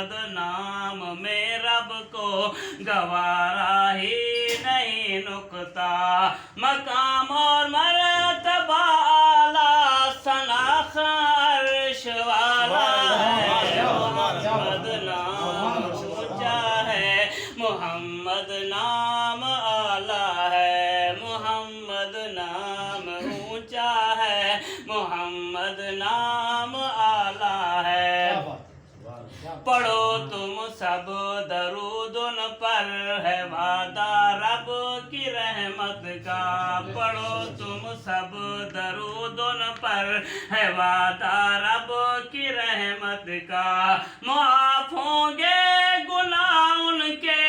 मोहम्मद नाम में रब को गवारा ही नहीं नुकता। मकाम और मर्तबा आला सनाख अर्श वाला है। मोहम्मद नाम ऊंचा है, मोहम्मद नाम आला है। मोहम्मद नाम ऊंचा है, मोहम्मद नाम आला है। पढ़ो तुम सब दरूद उन पर है वादा रब की रहमत का। पढ़ो तुम सब दरूद उन पर है वादा रब की रहमत का। माफ होंगे गुनाह उनके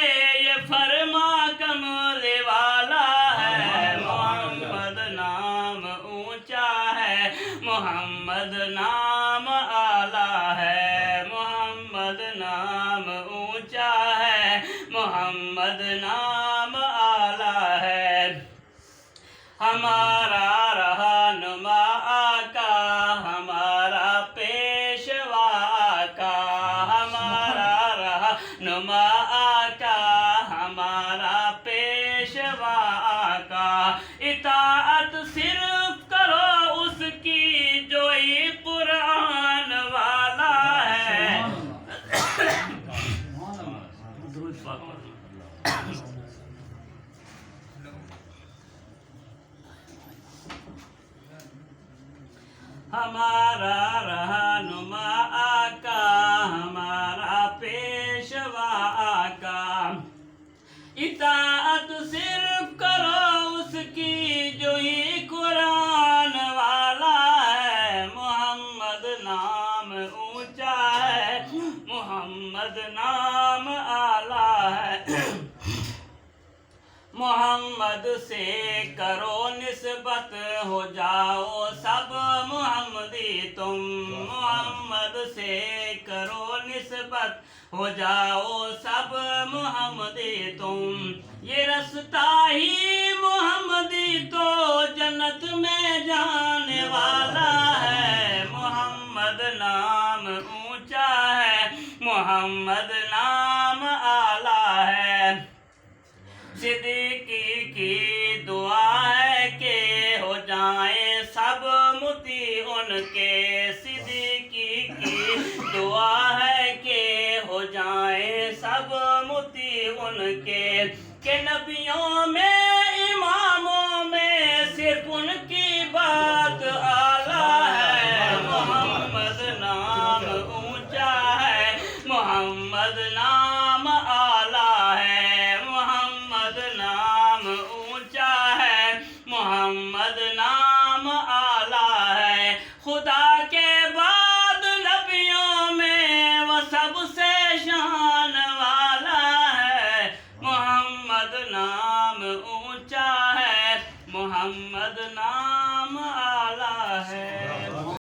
ये फरमा कमले वाला है। मोहम्मद नाम ऊंचा है, मोहम्मद नाम आला है। मोहम्मद नाम ऊंचा है, मोहम्मद नाम आला है। हमारा रहनुमा आका, हमारा पेशवा आका। हमारा रहनुमा आका, हमारा पेशवा आका। इताअत सिर्फ करो उसकी जो ये कुरान वाला है। हमारा रहनुमा आका, हमारा पेशवा आका। इताअत सिर्फ करो उसकी जो ये कुरान वाला है। मोहम्मद नाम ऊंचा है, मोहम्मद नाम आला है। मोहम्मद से करो निस्बत हो जाओ सब मुहम्मदी तुम। मोहम्मद से करो निस्बत हो जाओ सब मुहम्मदी तुम। ये रास्ता ही मुहम्मदी तो जन्नत में जाने वाला है। मोहम्मद नाम ऊंचा है, मोहम्मद नाम आला है। सिद्दीकी की दुआ है कि हो जाए सब मुती उनके। सिद्दीकी की दुआ है कि हो जाए सब मुती उनके। के नबियों में इमामों में सिर्फ उनकी बात आला है। मोहम्मद नाम ऊंचा है, मोहम्मद नाम आला है। मोहम्मद नाम ऊंचा है, मोहम्मद नाम आला है। खुदा के बाद नबियों में वो सबसे शान वाला है। मोहम्मद नाम ऊंचा है, मोहम्मद नाम